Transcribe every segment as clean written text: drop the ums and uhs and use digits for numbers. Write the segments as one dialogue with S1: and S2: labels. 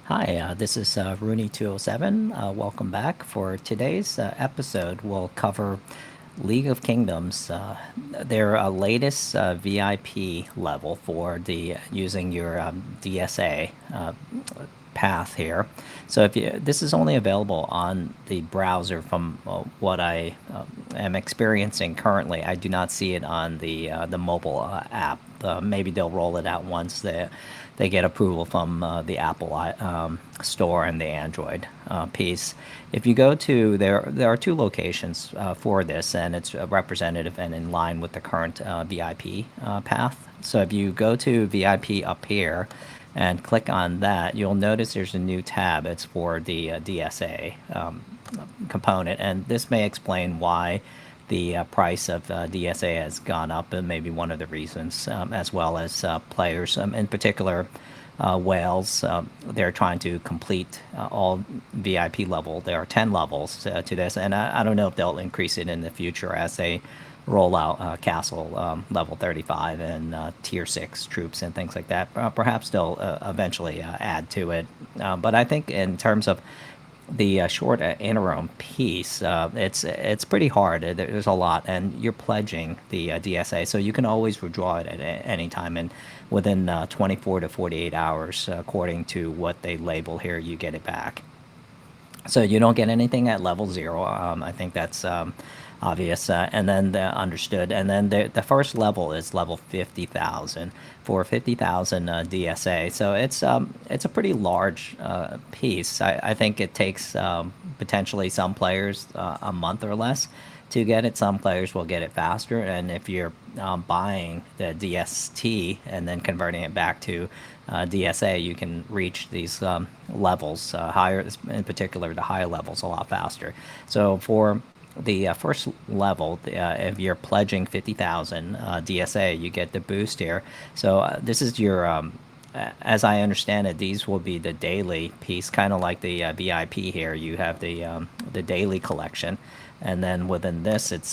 S1: Hi, this is Rooney207. Welcome back. For today's episode, we'll cover League of Kingdoms, their latest VIP level for the using your DSA path here. So if you, this is only available on the browser from what I am experiencing currently. I do not see it on the mobile app. Maybe they'll roll it out once they get approval from the Apple store and the Android piece. If you go to there are two locations for this, and it's representative and in line with the current VIP path. So if you go to VIP up here and click on that, you'll notice there's a new tab. It's for the DSA component, and this may explain why the price of DSA has gone up, and maybe one of the reasons, as well as players, in particular. Wales, they're trying to complete all VIP level. There are 10 levels to this, and I don't know if they'll increase it in the future as they roll out Castle level 35 and tier 6 troops and things like that. Perhaps they'll eventually add to it. But I think in terms of the short interim piece, it's pretty hard. There's a lot, and you're pledging the DSA, so you can always withdraw it at any time, and within 24 to 48 hours, according to what they label here, you get it back. So you don't get anything at level zero. I think that's obvious, and then the understood. And then the first level is level 50,000 for 50,000 DSA. So it's a pretty large piece. I think it takes potentially some players a month or less to get it. Some players will get it faster, and if you're buying the DST and then converting it back to DSA, you can reach these levels higher, in particular the higher levels, a lot faster. So for the first level, if you're pledging 50,000 DSA, you get the boost here. So this is your as I understand it, these will be the daily piece, kind of like the VIP here. You have the daily collection, and then within this, it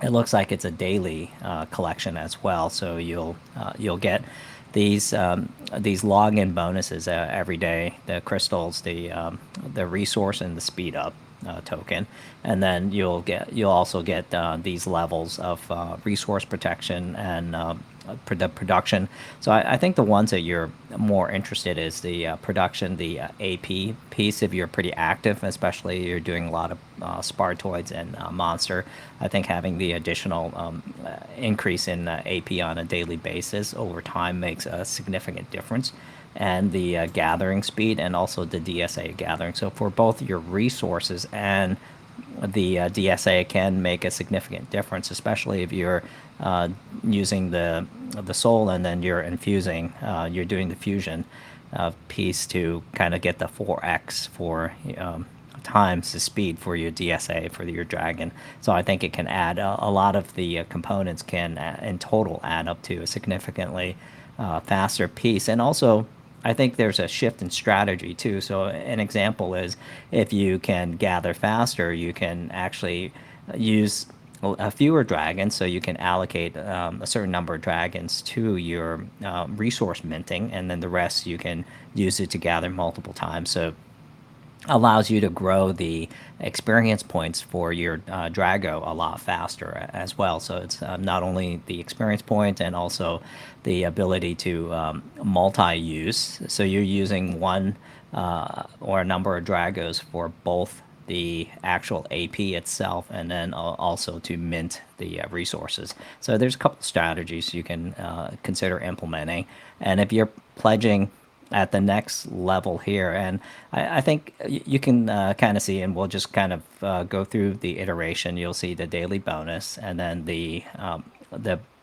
S1: looks like it's a daily collection as well. So you'll get these login bonuses every day, the crystals, the resource, and the speed up token, and then you'll also get these levels of resource protection and the production. So I think the ones that you're more interested is the production, the AP piece. If you're pretty active, especially you're doing a lot of Spartoids and Monster, I think having the additional increase in AP on a daily basis over time makes a significant difference, and the gathering speed and also the DSA gathering. So for both your resources and the DSA can make a significant difference, especially if you're using the soul and then you're infusing, you're doing the fusion piece to kind of get the 4x for times the speed for your DSA for your dragon. So I think it can add a lot of the components can in total add up to a significantly faster piece. And also I think there's a shift in strategy too. So an example is if you can gather faster, you can actually use fewer dragons, so you can allocate a certain number of dragons to your resource minting, and then the rest you can use it to gather multiple times. So allows you to grow the experience points for your Drago a lot faster as well. So it's not only the experience point and also the ability to multi-use. So you're using one or a number of Dragos for both the actual AP itself and then also to mint the resources. So there's a couple strategies you can consider implementing. And if you're pledging at the next level here, and I think you can kind of see, and we'll just kind of go through the iteration. You'll see the daily bonus, and then the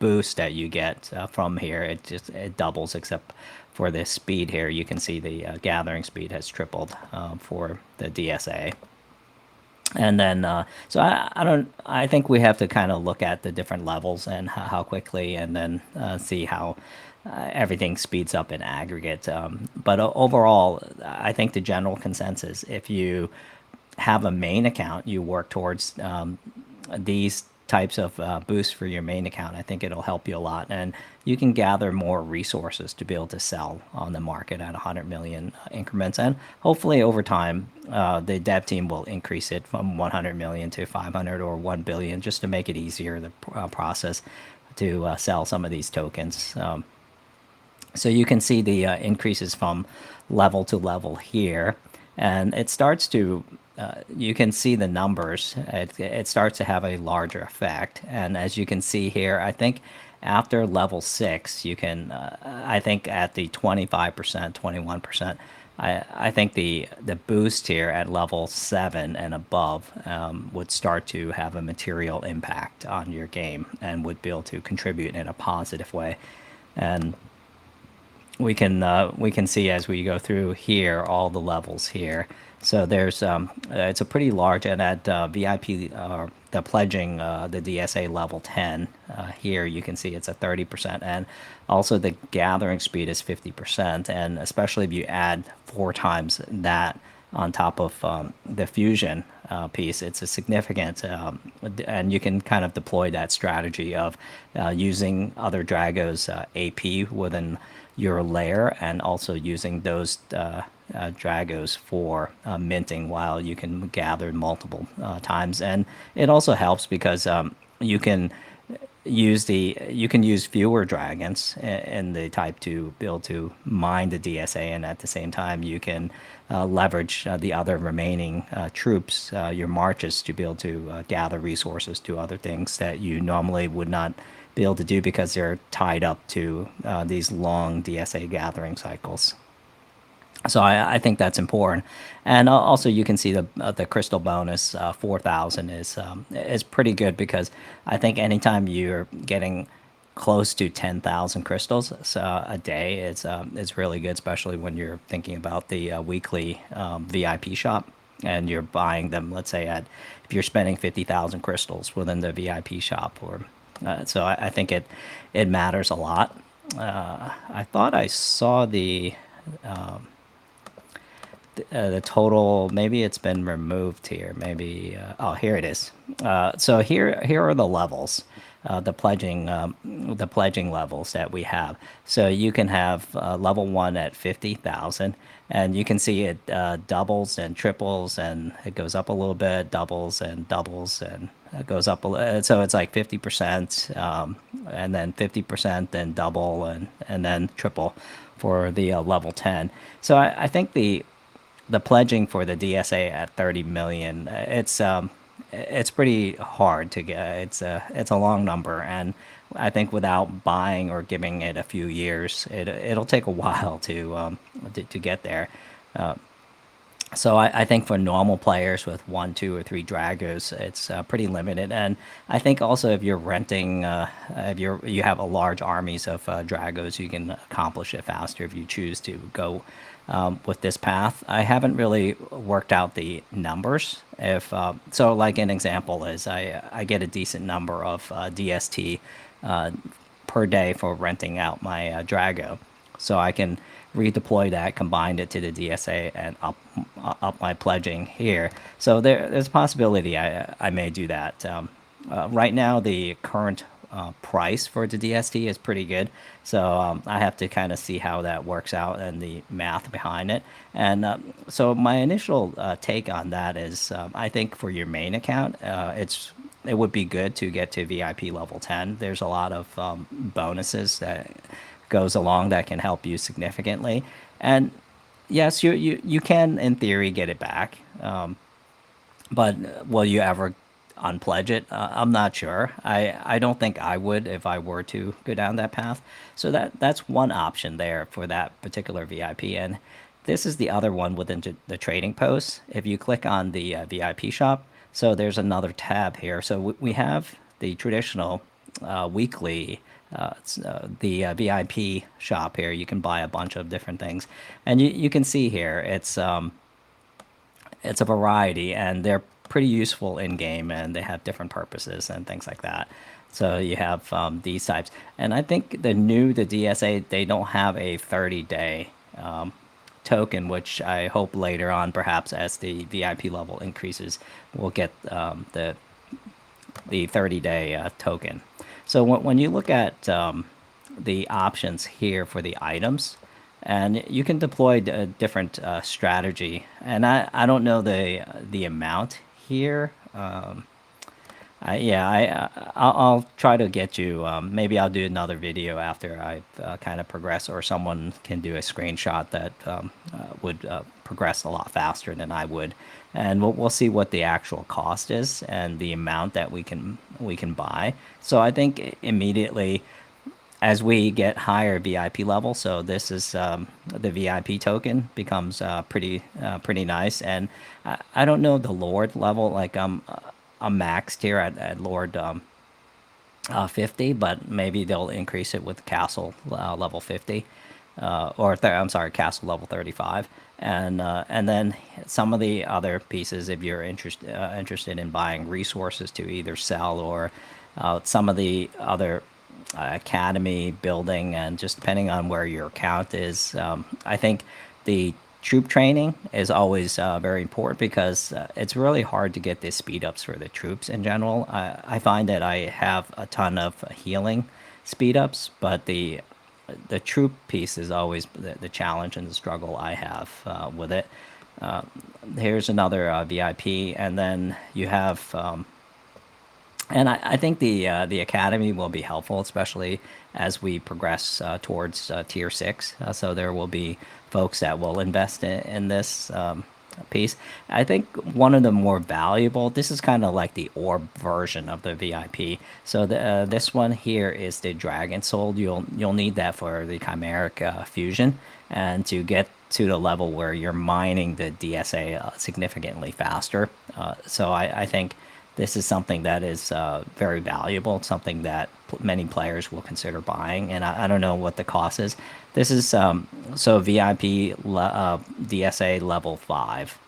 S1: boost that you get from here. It doubles, except for the speed here. You can see the gathering speed has tripled for the DSA. And then, so I don't. I think we have to kind of look at the different levels and how quickly, and then see how everything speeds up in aggregate. But overall, I think the general consensus, if you have a main account, you work towards these types of boosts for your main account, I think it'll help you a lot. And you can gather more resources to be able to sell on the market at 100 million increments. And hopefully over time, the dev team will increase it from 100 million to 500 or 1 billion just to make it easier, the process to sell some of these tokens. So you can see the increases from level to level here, and it starts to, you can see the numbers. It starts to have a larger effect. And as you can see here, I think after level 6, you can, I think at the 25%, 21%, I think the boost here at level 7 and above would start to have a material impact on your game and would be able to contribute in a positive way. And we can see as we go through here all the levels here. So there's it's a pretty large, and at VIP the pledging the DSA level 10 here you can see it's a 30%, and also the gathering speed is 50%, and especially if you add 4 times that on top of the fusion piece, it's a significant, and you can kind of deploy that strategy of using other Dragos AP within your layer, and also using those Dragos for minting while you can gather multiple times. And it also helps because you can you can use fewer dragons in the type to be able to mine the DSA, and at the same time you can leverage the other remaining troops, your marches, to be able to gather resources to other things that you normally would not be able to do because they're tied up to these long DSA gathering cycles. So I think that's important. And also you can see the crystal bonus 4,000 is pretty good, because I think anytime you're getting close to 10,000 crystals a day, it's really good, especially when you're thinking about the weekly VIP shop and you're buying them. Let's say if you're spending 50,000 crystals within the VIP shop, or so I think it matters a lot. I thought I saw the total. Maybe it's been removed here. Maybe oh, here it is. So here are the levels, the pledging levels that we have. So you can have level 1 at 50,000, and you can see it doubles and triples, and it goes up a little bit, doubles, and it goes up so it's like 50%, and then 50%, then double, and then triple for the level 10. So I think the pledging for the DSA at 30 million, it's pretty hard to get. It's a long number, and I think without buying or giving it a few years, it'll take a while to get there. So I think for normal players with 1, 2, or 3 Dragos, it's pretty limited. And I think also if you're renting, if you have a large armies of Dragos, you can accomplish it faster if you choose to go with this path. I haven't really worked out the numbers. If so, like an example is I get a decent number of DST per day for renting out my Drago, so I can redeploy that, combine it to the DSA, and up my pledging here. So there's a possibility I may do that. Right now, the current price for the DST is pretty good, so I have to kind of see how that works out and the math behind it. And so my initial take on that is, I think for your main account, it would be good to get to VIP level 10. There's a lot of bonuses that goes along that can help you significantly. And yes, you can in theory get it back, but will you ever unpledge it? I'm not sure. I don't think I would if I were to go down that path. So that's one option there for that particular VIP. And this is the other one within the trading post. If you click on the VIP shop, so there's another tab here. So we have the traditional weekly, the VIP shop here. You can buy a bunch of different things, and you can see here it's a variety, and they're pretty useful in game, and they have different purposes and things like that. So you have these types, and I think the DSA, they don't have a 30-day token, which I hope later on, perhaps as the VIP level increases, we'll get the 30-day token. So when you look at the options here for the items, and you can deploy a different strategy. And I don't know the amount here. Yeah, I'll try to get you. Maybe I'll do another video after I kind of progress, or someone can do a screenshot that would progress a lot faster than I would, and we'll see what the actual cost is and the amount that we can buy. So I think immediately as we get higher VIP level, so this is the VIP token becomes pretty nice. And I don't know the Lord level, like I'm maxed here at Lord 50, but maybe they'll increase it with Castle level 50, I'm sorry, Castle level 35, and then some of the other pieces, if you're interested in buying resources to either sell or some of the other academy building, and just depending on where your account is. I think the troop training is always very important because it's really hard to get the speed ups for the troops in general. I find that I have a ton of healing speed ups, but the troop piece is always the challenge and the struggle I have with it. Here's another VIP, and then you have and I think the academy will be helpful, especially as we progress towards tier 6. So there will be folks that will invest in this piece. I think one of the more valuable. This is kind of like the orb version of the VIP. So this one here is the Dragon Soul. You'll need that for the Chimeric fusion, and to get to the level where you're mining the DSA significantly faster. So I think this is something that is very valuable, something that many players will consider buying. And I don't know what the cost is. This is so VIP DSA level 5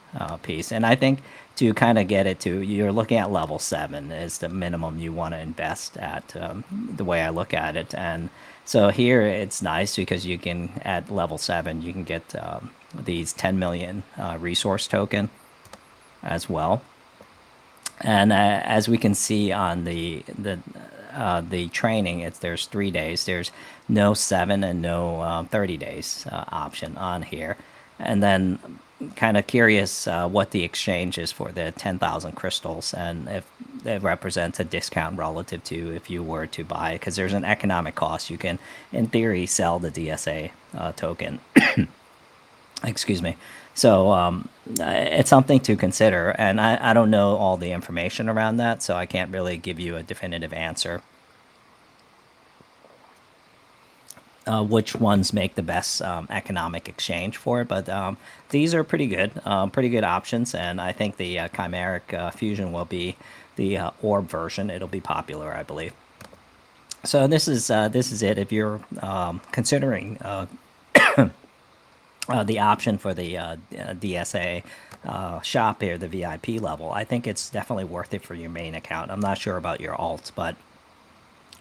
S1: piece. And I think to kind of get it to, you're looking at level 7 is the minimum you want to invest at, the way I look at it. And so here it's nice because you can, at level 7, you can get these 10 million resource token as well. And as we can see on the training, there's 3 days. There's no 7 and no 30 days option on here. And then kind of curious what the exchange is for the 10,000 crystals, and if it represents a discount relative to if you were to buy, because there's an economic cost. You can, in theory, sell the DSA token. Excuse me. So it's something to consider, and I don't know all the information around that, so I can't really give you a definitive answer. Which ones make the best economic exchange for it? But these are pretty good options, and I think the Chimeric fusion will be the orb version. It'll be popular, I believe. So this is it. If you're considering the option for the DSA shop here, the VIP level, I think it's definitely worth it for your main account. I'm not sure about your alts, but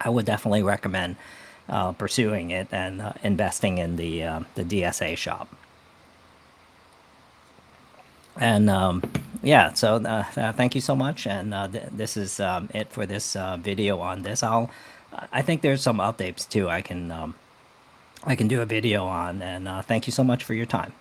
S1: I would definitely recommend pursuing it and investing in the DSA shop. And yeah, so thank you so much. And this is it for this video on this. I think there's some updates too. I can do a video on. And thank you so much for your time.